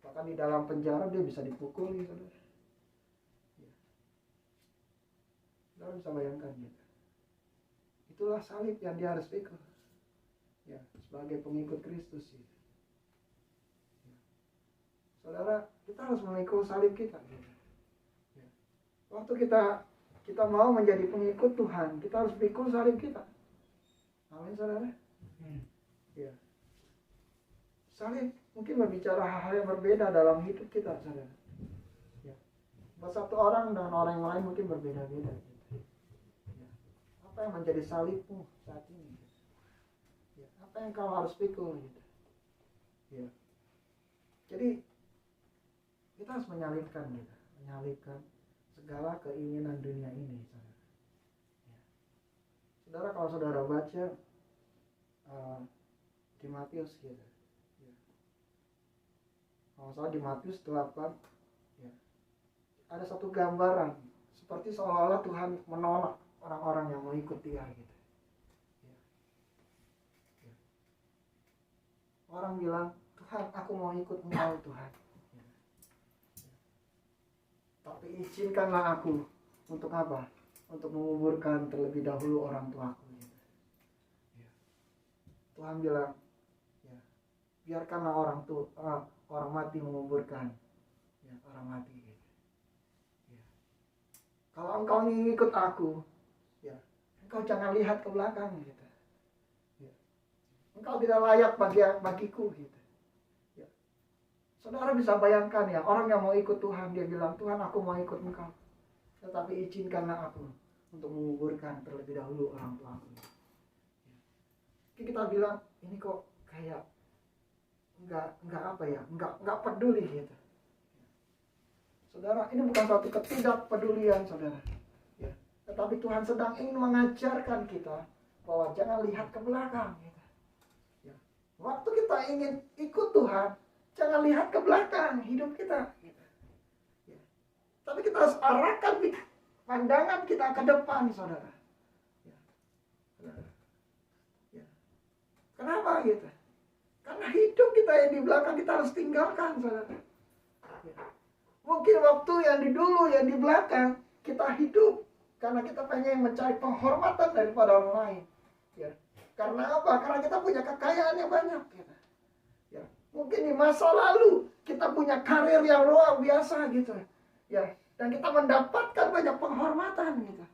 A: Bahkan di dalam penjara dia bisa dipukuli, saudara. Ya. Saudara bisa bayangkan gitu. Itulah salib yang dia harus pikul. Ya, sebagai pengikut Kristus. Ya. Ya. Saudara, kita harus memikul salib kita. Gitu. Ya. Waktu kita mau menjadi pengikut Tuhan, kita harus pikul salib kita. Amin, saudara. Ya. Salib mungkin berbicara hal-hal yang berbeda dalam hidup kita, saudara. Ya. Buat satu orang dan orang yang lain mungkin berbeda-beda. Ya. Apa yang menjadi salibmu saat ini? Ya. Apa yang kau harus pikul? Gitu. Ya. Jadi kita harus menyalibkan, gitu. Menyalibkan segala keinginan dunia ini, saudara. Ya. Saudara, kalau saudara baca di Matius gitu. Kalau salah di Matius 8, ya, ada satu gambaran seperti seolah-olah Tuhan menolak orang-orang yang mengikut Dia gitu. Ya. Ya. Orang bilang, Tuhan, aku mau ikut Engkau Tuhan. Tapi izinkanlah aku untuk apa? Untuk menguburkan terlebih dahulu orang tuaku. Tuhan bilang, ya, biarkanlah orang mati menguburkan orang mati. Ya. Kalau engkau ingin ikut aku, ya, engkau jangan lihat ke belakang. Gitu. Ya. Engkau tidak layak bagiku. Gitu. Ya. Saudara bisa bayangkan ya, orang yang mau ikut Tuhan, dia bilang, Tuhan aku mau ikut engkau. Tetapi izinkanlah aku untuk menguburkan terlebih dahulu orang tuaku. Kita bilang, ini kok kayak enggak peduli gitu. Saudara, ini bukan suatu ketidakpedulian, saudara. Ya. Tetapi Tuhan sedang ingin mengajarkan kita bahwa jangan lihat ke belakang. Gitu. Ya. Waktu kita ingin ikut Tuhan, jangan lihat ke belakang hidup kita. Gitu. Ya. Tapi kita harus arahkan pandangan kita ke depan, saudara. Ya. Saudara. Ya. Kenapa gitu? Karena hidup kita yang di belakang kita harus tinggalkan, saudara. Ya. Mungkin waktu yang di dulu, yang di belakang, kita hidup karena kita pengen mencari penghormatan daripada orang lain. Ya. Karena apa? Karena kita punya kekayaan yang banyak. Gitu. Ya. Mungkin di masa lalu kita punya karir yang luar biasa gitu. Ya. Dan kita mendapatkan banyak penghormatan gitu.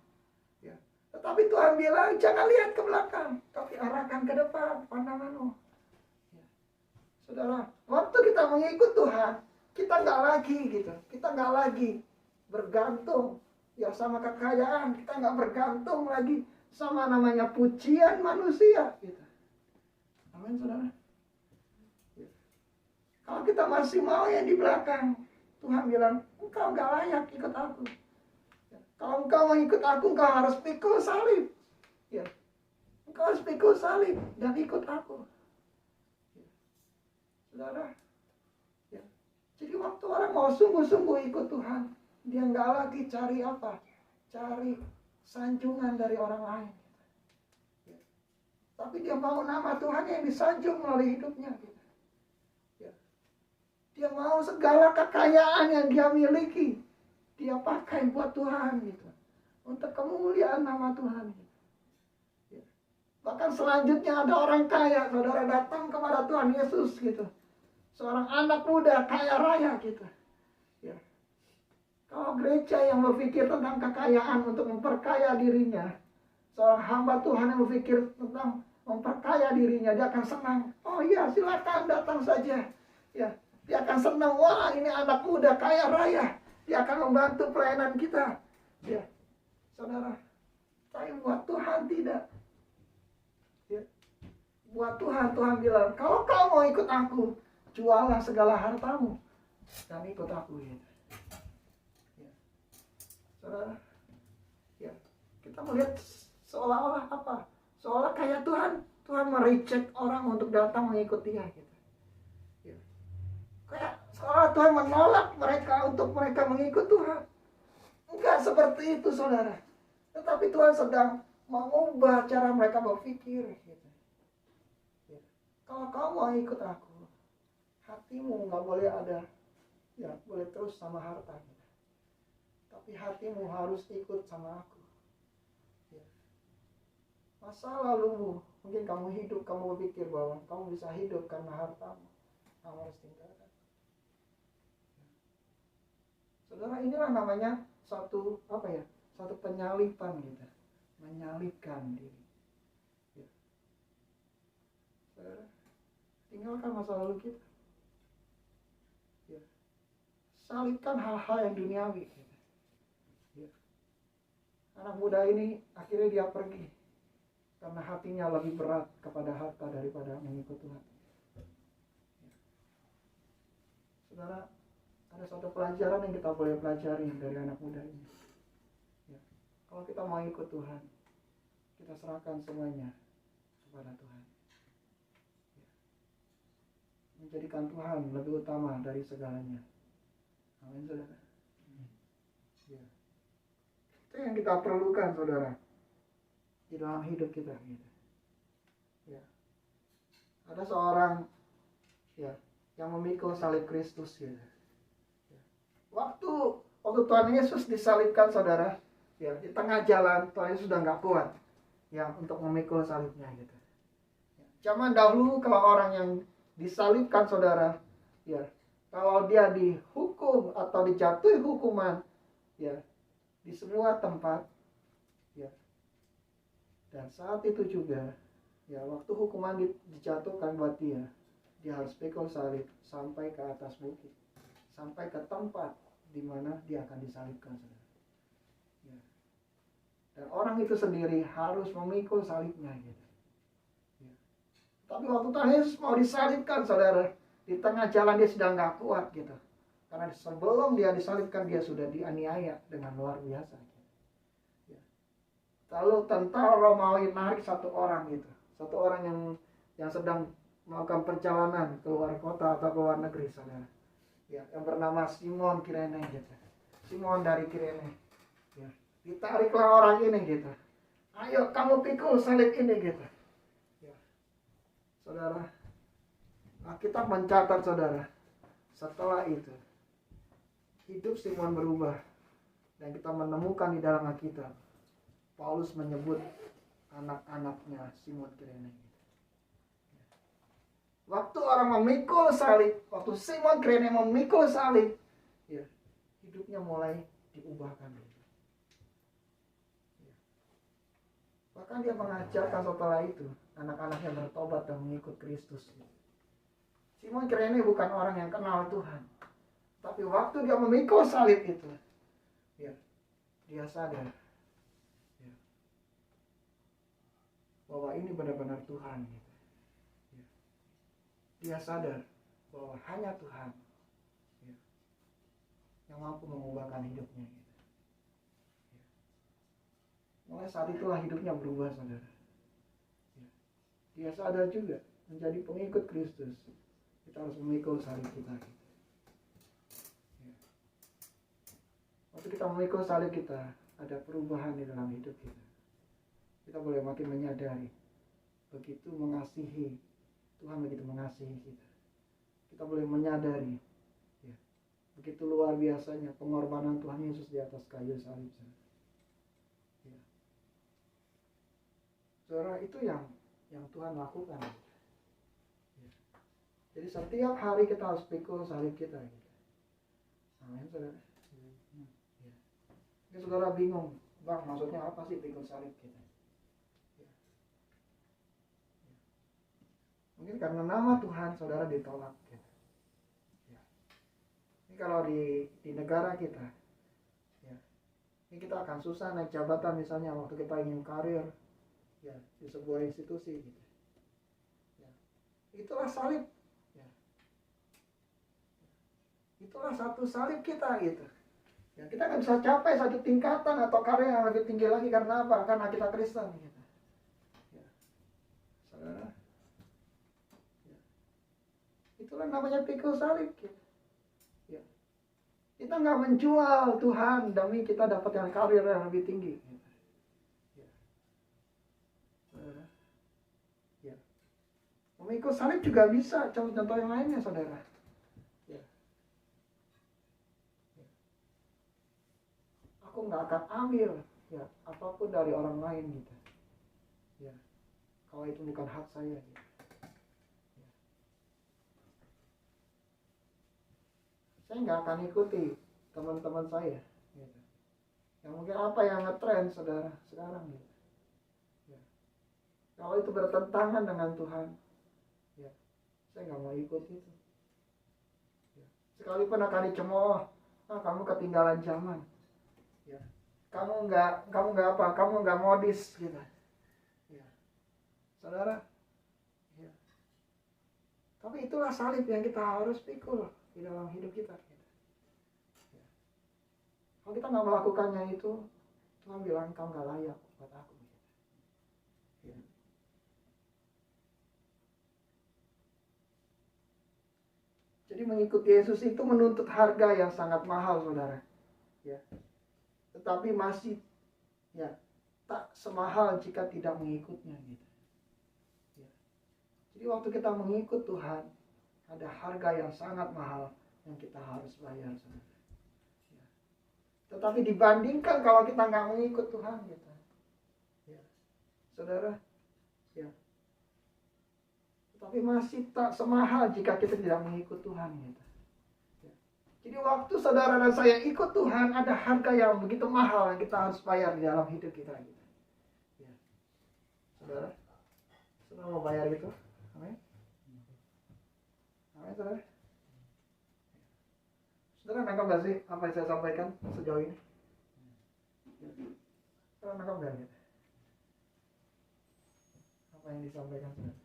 A: Ya. Tetapi Tuhan bilang jangan lihat ke belakang, tapi arahkan ke depan pandanganmu. Ya. Saudara, waktu kita mengikut Tuhan, kita nggak lagi gitu, kita nggak lagi bergantung ya sama kekayaan, kita nggak bergantung lagi sama namanya pujian manusia gitu. Amin, saudara. Ya. Kalau kita masih mau yang di belakang, Tuhan bilang, engkau nggak layak ikut aku. Ya. Kalau engkau mau ikut aku, engkau harus pikul salib. Ya. Engkau harus pikul salib dan ikut aku. Ya. Saudara, ya. Jadi waktu orang mau sungguh-sungguh ikut Tuhan, dia nggak lagi cari apa? Cari sanjungan dari orang lain. Ya. Tapi dia mau nama Tuhan yang disanjung melalui hidupnya. Gitu. Dia mau segala kekayaan yang dia miliki, dia pakai buat Tuhan gitu. Untuk kemuliaan nama Tuhan. Gitu. Ya. Bahkan selanjutnya ada orang kaya, saudara datang kepada Tuhan Yesus gitu. Seorang anak muda kaya raya gitu. Ya. Kalau gereja yang berpikir tentang kekayaan untuk memperkaya dirinya, seorang hamba Tuhan yang berpikir tentang memperkaya dirinya, dia akan senang. Oh iya, silakan datang saja. Ya. Dia akan senang, wah ini anak muda kaya raya. Dia akan membantu pelayanan kita. Ya, saudara, tapi buat Tuhan tidak. Ya. Buat Tuhan, Tuhan bilang, kalau kau mau ikut aku, jualah segala hartamu dan ikut aku. Ya. Ya. Saudara, ya, kita melihat seolah-olah apa? Seolah kayak Tuhan mereject orang untuk datang mengikut dia. Gitu. Kayak seolah Tuhan menolak mereka untuk mereka mengikut Tuhan. Enggak seperti itu, saudara. Tetapi Tuhan sedang mengubah cara mereka berpikir. Gitu. Ya. Kalau kau mau ikut aku, hatimu nggak boleh ada, ya boleh terus sama harta. Gitu. Tapi hatimu harus ikut sama aku. Ya. Masa lalumu, mungkin kamu hidup, kamu berpikir bahwa kamu bisa hidup karena hartamu. Kamu harus tinggalkan. Saudara, inilah namanya satu penyalipan gitu, menyalipkan diri. Ya. Saudara, tinggalkan masa lalu kita. Ya. Salibkan hal-hal yang duniawi. Gitu. Ya. Anak muda ini akhirnya dia pergi karena hatinya lebih berat kepada harta daripada mengikut Tuhan. Ya. Saudara, ada suatu pelajaran yang kita boleh pelajari dari anak muda ini. Ya. Kalau kita mau ikut Tuhan, kita serahkan semuanya kepada Tuhan. Ya. Menjadikan Tuhan lebih utama dari segalanya. Amin, saudara. Ya. Itu yang kita perlukan, saudara, di dalam hidup kita. Gitu. Ya. Ada seorang, ya, yang memikul salib Kristus gitu. Waktu Tuhan Yesus disalibkan saudara, ya di tengah jalan Tuhan Yesus sudah nggak kuat ya untuk memikul salibnya gitu. Zaman dahulu kalau orang yang disalibkan saudara, ya kalau dia dihukum atau dijatuhi hukuman, ya di semua tempat, ya dan saat itu juga, ya waktu hukuman dijatuhkan buat dia harus pikul salib sampai ke atas bukit, sampai ke tempat di mana dia akan disalibkan saudara. Ya. Dan orang itu sendiri harus memikul salibnya gitu. Ya. Tapi waktu Tuhan Yesus mau disalibkan saudara, di tengah jalan dia sudah nggak kuat gitu. Karena sebelum dia disalibkan dia sudah dianiaya dengan luar biasa. Gitu. Ya. Lalu tentara Romawi narik satu orang gitu, satu orang yang sedang melakukan perjalanan keluar kota atau keluar negeri saudara. Ya, yang bernama Simon Kirene gitu. Simon dari Kirene. Ya, ditariklah orang ini gitu. Ayo kamu pikul salib ini gitu. Ya. Saudara, kita mencatat saudara, setelah itu hidup Simon berubah dan kita menemukan di dalam Alkitab Paulus menyebut anak-anaknya Simon Kirene. Waktu orang memikul salib, waktu Simon Kirene memikul salib, ya, hidupnya mulai diubahkan. Ya. Bahkan dia mengajarkan setelah itu anak-anaknya bertobat dan mengikut Kristus. Simon Kirene bukan orang yang kenal Tuhan, tapi waktu dia memikul salib itu, ya, dia sadar ya, bahwa ini benar-benar Tuhan. Gitu. Dia sadar bahwa hanya Tuhan ya, yang mampu mengubahkan hidupnya. Gitu. Ya. Mulai saat itulah hidupnya berubah saudara. Ya. Dia sadar juga menjadi pengikut Kristus kita harus memikul salib kita. Gitu. Ya. Waktu kita memikul salib kita ada perubahan di dalam hidup kita. Kita boleh makin menyadari begitu mengasihi Tuhan, begitu mengasihi kita. Kita boleh menyadari ya, begitu luar biasanya pengorbanan Tuhan Yesus di atas kayu salib. Ya. Saudara, itu yang Tuhan lakukan. Ya. Jadi setiap hari kita harus pikul salib kita. Gitu. Amin, saudara. Ya. Mungkin saudara bingung, Bang, maksudnya apa sih pikul salib kita? Mungkin karena nama Tuhan saudara ditolak. Gitu. Ya. Ini kalau di negara kita, ya, ini kita akan susah naik jabatan misalnya waktu kita ingin karir, ya, di sebuah institusi. Gitu. Ya. Itulah salib. Ya. Itulah satu salib kita gitu. Ya, kita kan bisa capai satu tingkatan atau karir yang lebih tinggi lagi karena apa? Karena kita Kristen. Gitu. Ya. Saudara. Itulah namanya pikul salib. Ya. Kita nggak menjual Tuhan demi kita dapat yang karir yang lebih tinggi. Ya. Ya. Memikul salib juga bisa. Contoh yang lainnya, saudara. Ya. Ya. Aku nggak akan ambil ya apapun dari orang lain gitu. Ya. Kalau itu bukan hak saya. Gitu. Saya nggak akan ikuti teman-teman saya gitu. Yang mungkin apa yang ngetrend saudara sekarang gitu. Ya. Kalau itu bertentangan dengan Tuhan, ya saya nggak mau ikut itu. Ya. Sekalipun akan dicemooh, kamu ketinggalan zaman. Ya. Kamu nggak apa, kamu nggak modis gitu. Ya. Saudara, ya. Tapi itulah salib yang kita harus pikul di dalam hidup kita. Ya. Kalau kita nggak melakukannya itu, Tuhan bilang kamu nggak layak buat aku. Ya. Jadi mengikuti Yesus itu menuntut harga yang sangat mahal, saudara. Ya. Tetapi masih ya tak semahal jika tidak mengikutnya. Gitu. Ya. Jadi waktu kita mengikut Tuhan, Ada harga yang sangat mahal yang kita harus bayar, saudara. Ya. Tetapi dibandingkan kalau kita nggak mengikut Tuhan gitu, ya, saudara, ya, tetapi masih tak semahal jika kita tidak mengikut Tuhan gitu. Ya. Jadi waktu saudara dan saya ikut Tuhan, ada harga yang begitu mahal yang kita harus bayar di dalam hidup kita gitu. Ya. Saudara, saudara mau bayar itu? Amin. Amin, saudara. Saudara nangkap gak sih apa yang saya sampaikan sejauh ini? Saudara nangkap gak gitu? Apa yang disampaikan saudara?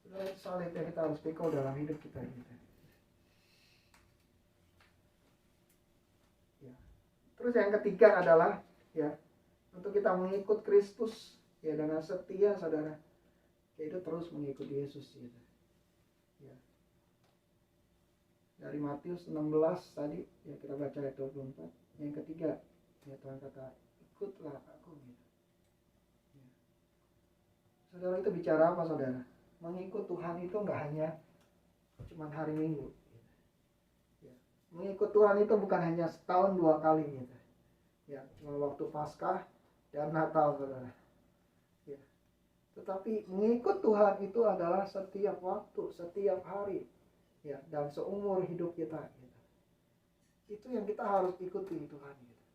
A: Saudara, itu salib yang kita harus pikul dalam hidup kita gitu. Ya. Terus yang ketiga adalah ya, untuk kita mengikut Kristus ya dengan setia, saudara, yaitu terus mengikuti Yesus gitu. Ya. Dari Matius 16 tadi ya, kita baca ayat 24. Yang ketiga ya, Tuhan kata ikutlah aku gitu. Ya. Saudara, itu bicara apa, saudara? Mengikut Tuhan itu nggak hanya cuma hari Minggu gitu. Ya. Mengikut Tuhan itu bukan hanya setahun 2 kali gitu. Ya, cuma waktu Paskah dan Natal, saudara. Ya. Tetapi mengikut Tuhan itu adalah setiap waktu, setiap hari, ya, dan seumur hidup kita. Gitu. Itu yang kita harus ikuti Tuhan. Gitu.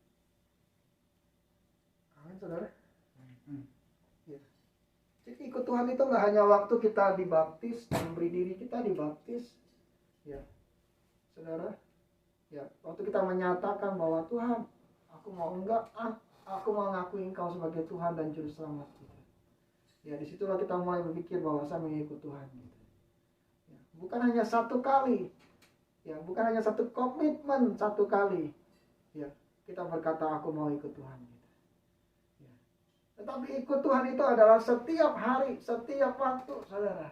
A: Amin, saudara. Ya. Jadi ikut Tuhan itu nggak hanya waktu kita dibaptis, memberi diri kita dibaptis, ya, saudara. Ya, waktu kita menyatakan bahwa Tuhan, aku mau aku mau ngakui Engkau sebagai Tuhan dan Juru Selamat kita. Ya, disitulah kita mulai berpikir bahwa saya mengikut Tuhan. Gitu. Ya, bukan hanya satu kali, ya, bukan hanya satu komitmen satu kali, ya, kita berkata aku mau ikut Tuhan. Gitu. Ya. Tetapi ikut Tuhan itu adalah setiap hari, setiap waktu, saudara,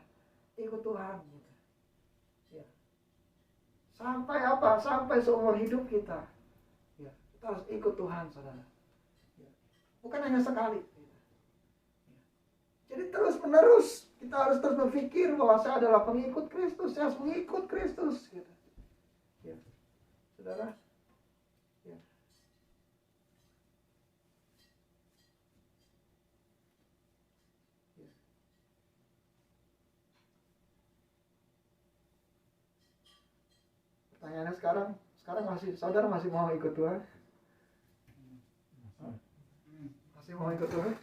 A: ikut Tuhan. Gitu. Ya. Sampai apa? Sampai seumur hidup kita. Ya, kita harus ikut Tuhan, saudara. Ya. Bukan hanya sekali. Jadi terus menerus kita harus terus berpikir bahwa saya adalah pengikut Kristus, saya harus mengikut Kristus, gitu. Ya, saudara. Ya. Ya. Pertanyaannya sekarang saudara masih mau ikut Tuhan? Masih mau ikut Tuhan?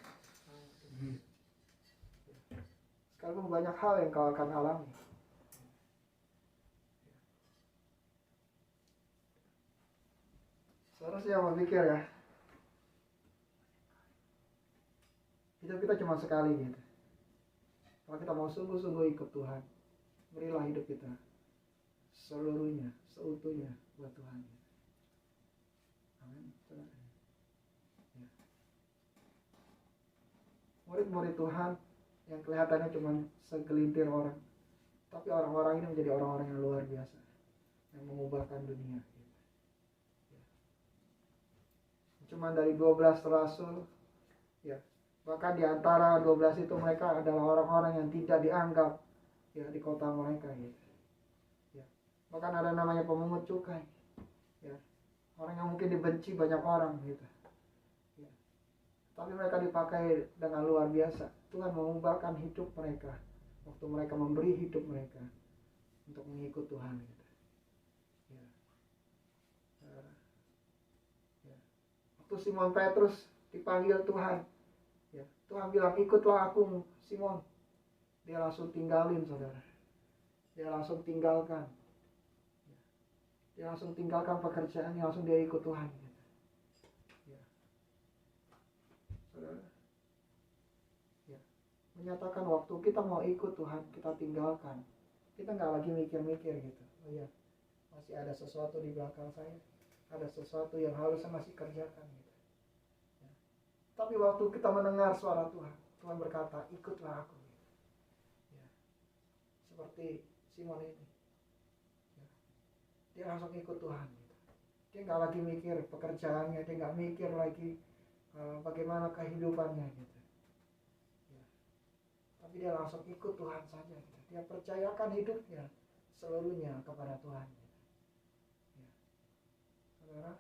A: Sekalipun banyak hal yang kau akan alami. Saudara, saya berpikir ya, hidup kita cuma sekali gitu. Kalau kita mau sungguh-sungguh ikut Tuhan, berilah hidup kita seluruhnya, seutuhnya buat Tuhan. Amin. Ya. Murid-murid Tuhan yang kelihatannya cuma segelintir orang, tapi orang-orang ini menjadi orang-orang yang luar biasa, yang mengubahkan dunia. Ya. Cuma dari 12 rasul, ya, bahkan di antara 12 itu mereka adalah orang-orang yang tidak dianggap, ya, di kota mereka. Gitu. Ya. Bahkan ada namanya pemungut cukai, ya, orang yang mungkin dibenci banyak orang, gitu. Ya. Tapi mereka dipakai dengan luar biasa. Tuhan mengubahkan hidup mereka waktu mereka memberi hidup mereka untuk mengikut Tuhan. Gitu. Ya. Ya. Waktu Simon Petrus dipanggil Tuhan, ya, Tuhan bilang ikutlah aku Simon. Dia langsung tinggalin, saudara. Dia langsung tinggalkan. Ya. Dia langsung tinggalkan pekerjaannya, langsung dia ikut Tuhan. Gitu. Ya. Saudara. Menyatakan waktu kita mau ikut Tuhan, kita tinggalkan. Kita nggak lagi mikir-mikir gitu. Oh iya, masih ada sesuatu di belakang saya, ada sesuatu yang harus saya masih kerjakan gitu. Ya. Tapi waktu kita mendengar suara Tuhan, Tuhan berkata, ikutlah aku. Gitu. Ya. Seperti Simon ini, ya. Dia langsung ikut Tuhan. Gitu. Dia nggak lagi mikir pekerjaannya, dia nggak mikir lagi bagaimana kehidupannya gitu. tapi dia langsung ikut Tuhan saja gitu. Dia percayakan hidupnya seluruhnya kepada Tuhan gitu. Ya. Saudara,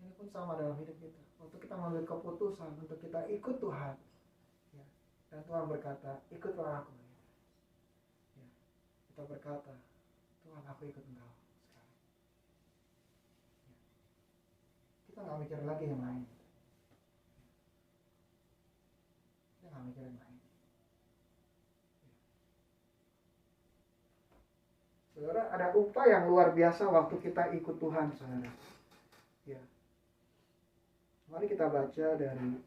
A: ini pun sama dalam hidup kita. Waktu kita mengambil keputusan untuk kita ikut Tuhan, ya, dan Tuhan berkata, ikutlah aku. Ya. Kita berkata, Tuhan aku ikut Engkau sekarang. Ya. Kita nggak mikir lagi yang lain. Kita nggak mikir yang lain. Ya. Saudara, ada upaya yang luar biasa waktu kita ikut Tuhan, saudara. Ya. Mari kita baca dari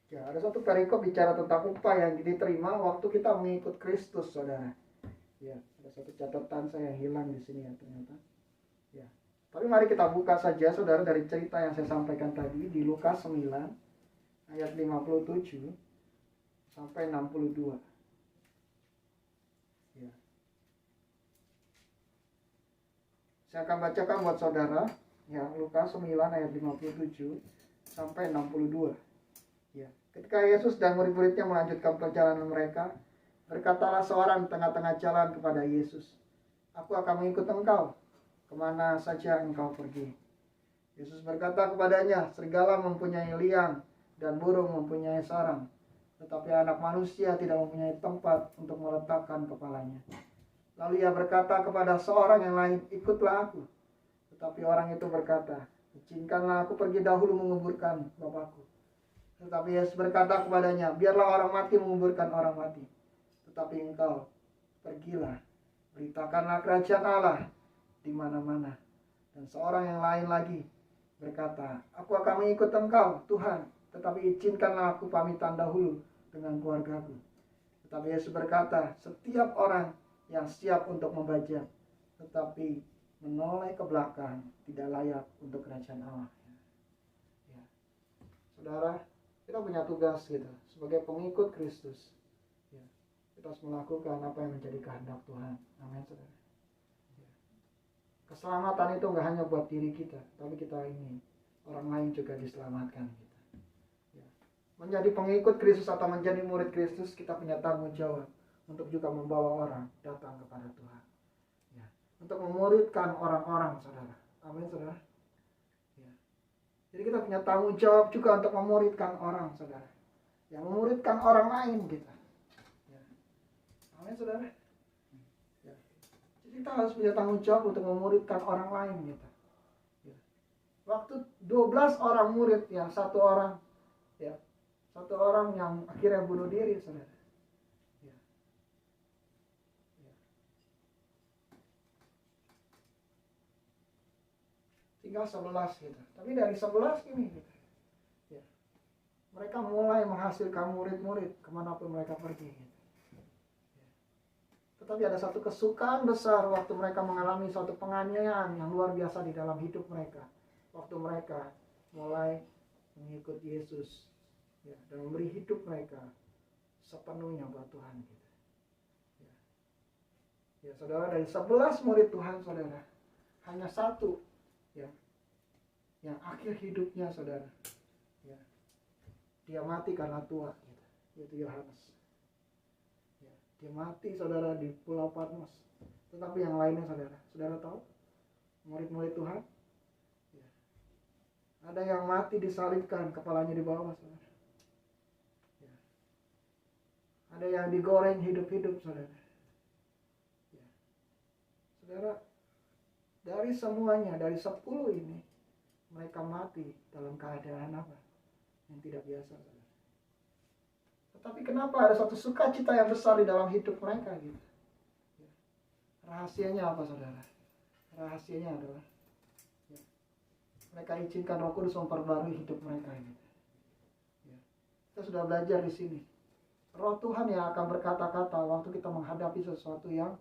A: ya, ada satu perikop bicara tentang upaya yang diterima waktu kita mengikut Kristus, saudara. Ya, ada satu catatan saya yang hilang di sini ya ternyata. Ya, tapi mari kita buka saja, saudara, dari cerita yang saya sampaikan tadi di Lukas 9 ayat 57 sampai 62. Ya. Saya akan bacakan buat saudara, ya, Lukas 9 ayat 57 sampai 62. Ya. Ketika Yesus dan murid-muridnya melanjutkan perjalanan mereka, berkatalah seorang di tengah-tengah jalan kepada Yesus, "Aku akan mengikut engkau, kemana saja engkau pergi." Yesus berkata kepadanya, "Serigala mempunyai liang dan burung mempunyai sarang, tetapi anak manusia tidak mempunyai tempat untuk meletakkan kepalanya." Lalu ia berkata kepada seorang yang lain, "Ikutlah aku." Tetapi orang itu berkata, "Izinkanlah aku pergi dahulu menguburkan Bapakku." Tetapi Yesus berkata kepadanya, "Biarlah orang mati menguburkan orang mati. Tetapi engkau, pergilah, beritakanlah kerajaan Allah di mana-mana." Dan seorang yang lain lagi berkata, "Aku akan mengikut engkau, Tuhan, tetapi izinkanlah aku pamitan dahulu dengan keluargaku." Tetapi Yesus berkata, "Setiap orang yang siap untuk membajak, tetapi menoleh ke belakang, tidak layak untuk kerajaan Allah." Ya. Saudara, kita punya tugas gitu sebagai pengikut Kristus. Ya. Kita harus melakukan apa yang menjadi kehendak Tuhan. Amin, saudara. Ya. Keselamatan itu nggak hanya buat diri kita, tapi kita ingin orang lain juga diselamatkan. Gitu. Ya. Menjadi pengikut Kristus atau menjadi murid Kristus, kita punya tanggung jawab untuk juga membawa orang datang kepada Tuhan. Ya. Untuk memuridkan orang-orang, saudara. Amin, saudara. Jadi kita punya tanggung jawab juga untuk memuridkan orang, saudara. Yang memuridkan orang lain kita. Ya. Amin, saudara. Ya. Jadi kita harus punya tanggung jawab untuk memuridkan orang lain kita. Ya. Waktu 12 orang murid, yang satu orang yang akhirnya bunuh diri, saudara. Ya. Ya. Tinggal 11 gitu. Tapi dari 11 ini gitu. Ya. Mereka mulai menghasilkan murid-murid kemanapun mereka pergi gitu. Ya. Tetapi ada satu kesukaan besar waktu mereka mengalami suatu penganiayaan yang luar biasa di dalam hidup mereka. Waktu mereka mulai mengikut Yesus, ya, dan memberi hidup mereka sepenuhnya buat Tuhan gitu. Ya. Ya, saudara, dari 11 murid Tuhan, saudara, hanya satu, ya, yang akhir hidupnya, saudara, ya, dia mati karena tua, gitu, yaitu Yohanes. Ya, dia mati, saudara, di Pulau Patmos. Tetapi yang lainnya, saudara tahu, murid-murid Tuhan, ya, ada yang mati disalibkan, kepalanya di bawah, saudara. Ya. Ada yang digoreng hidup-hidup, saudara. Ya. Saudara, dari semuanya, dari 10 ini, mereka mati dalam keadaan apa? Yang tidak biasa, saudara. Tetapi kenapa ada satu sukacita yang besar di dalam hidup mereka gitu? Ya. Rahasianya apa, saudara? Rahasianya adalah, ya, Mereka izinkan Roh Kudus memperbarui hidup mereka ini. Ya. Kita sudah belajar di sini. Roh Tuhan yang akan berkata-kata waktu kita menghadapi sesuatu yang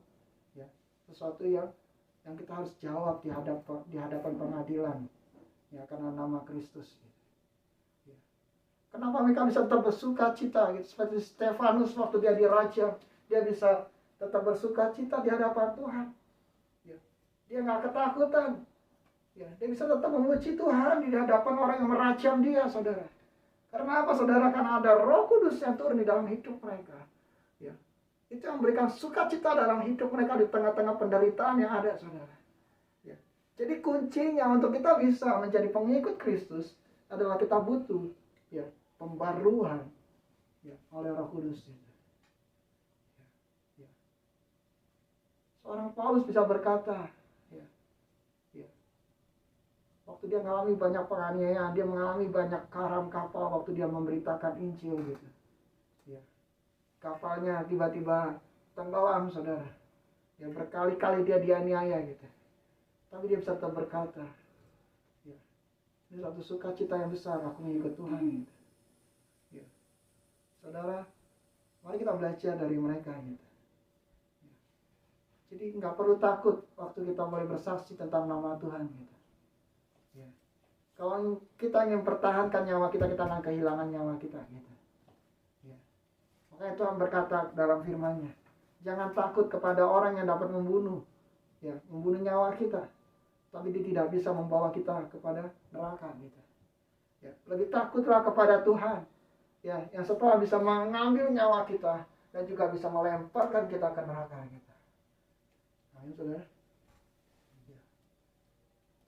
A: kita harus jawab di hadapan pengadilan. Ya, karena nama Kristus. Ya. Kenapa mereka bisa tetap bersuka cita? Gitu. Seperti Stefanus waktu dia dirajam, dia bisa tetap bersuka cita di hadapan Tuhan. Ya. Dia nggak ketakutan. Ya, dia bisa tetap memuji Tuhan di hadapan orang yang merajam dia, saudara. Karena apa, saudara? Karena ada Roh Kudus yang turun di dalam hidup mereka. Ya. Itu yang memberikan sukacita dalam hidup mereka di tengah-tengah penderitaan yang ada, saudara. Ya. Jadi kuncinya untuk kita bisa menjadi pengikut Kristus adalah kita butuh ya pembaruan ya oleh Roh Kudus. Ya. Ya. Seorang Paulus bisa berkata, waktu dia mengalami banyak penganiayaan, dia mengalami banyak karam kapal waktu dia memberitakan Injil gitu. Ya. Kapalnya tiba-tiba tenggelam, saudara. Ya, berkali-kali dia dianiaya gitu. Tapi dia bisa tetap berkata, ya, ini satu sukacita yang besar aku mengikut Tuhan gitu. Ya. Saudara, mari kita belajar dari mereka gitu. Ya. Jadi nggak perlu takut waktu kita mulai bersaksi tentang nama Tuhan gitu. Kalau kita ingin pertahankan nyawa kita, kita akan kehilangan nyawa kita. Gitu. Ya. Makanya Tuhan berkata dalam firman-Nya, jangan takut kepada orang yang dapat membunuh nyawa kita, tapi dia tidak bisa membawa kita kepada neraka. Gitu. Ya. Lebih takutlah kepada Tuhan, ya, yang setelah bisa mengambil nyawa kita dan juga bisa melemparkan kita ke neraka. Gitu. Amin, saudara. Ya.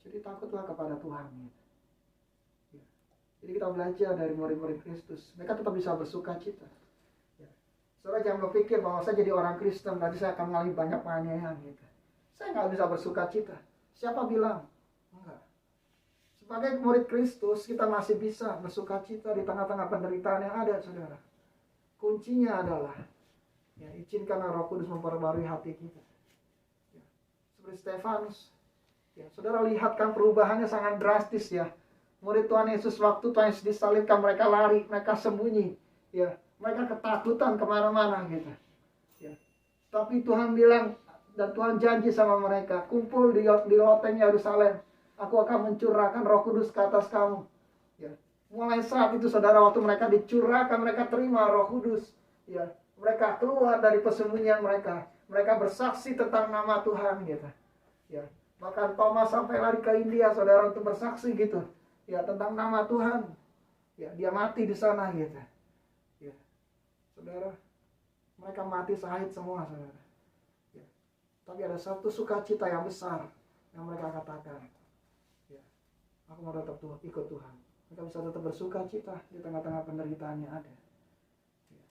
A: Jadi takutlah kepada Tuhan. Gitu. Jadi kita belajar dari murid-murid Kristus. Mereka tetap bisa bersuka cita. Ya. Saudara jangan berpikir bahwa saya jadi orang Kristen, nanti saya akan mengalami banyak penganiayaan. Gitu. Saya nggak bisa bersuka cita. Siapa bilang? Enggak. Sebagai murid Kristus, kita masih bisa bersuka cita di tengah-tengah penderitaan yang ada, saudara. Kuncinya adalah, ya, izinkanlah Roh Kudus memperbarui hati kita. Ya. Seperti Stefanus. Ya, saudara lihatkan perubahannya sangat drastis ya. Murid Tuhan Yesus waktu Tuhan Yesus disalibkan, mereka lari, mereka sembunyi, ya, mereka ketakutan kemana-mana gitu. Ya. Tapi Tuhan bilang dan Tuhan janji sama mereka, kumpul di loteng Yerusalem, aku akan mencurahkan Roh Kudus ke atas kamu. Ya. Mulai saat itu, saudara, waktu mereka dicurahkan, mereka terima Roh Kudus. Ya. Mereka keluar dari persembunyian mereka, mereka bersaksi tentang nama Tuhan gitu. Ya. Bahkan Thomas sampai lari ke India, saudara, untuk bersaksi gitu. Ya, tentang nama Tuhan. Ya, dia mati di sana gitu. Ya. Saudara, mereka mati syahid semua, saudara. Ya. Tapi ada satu sukacita yang besar yang mereka katakan. Ya. Aku mau tetap ikut Tuhan. Mereka bisa tetap bersuka cita di tengah-tengah penderitaan yang ada.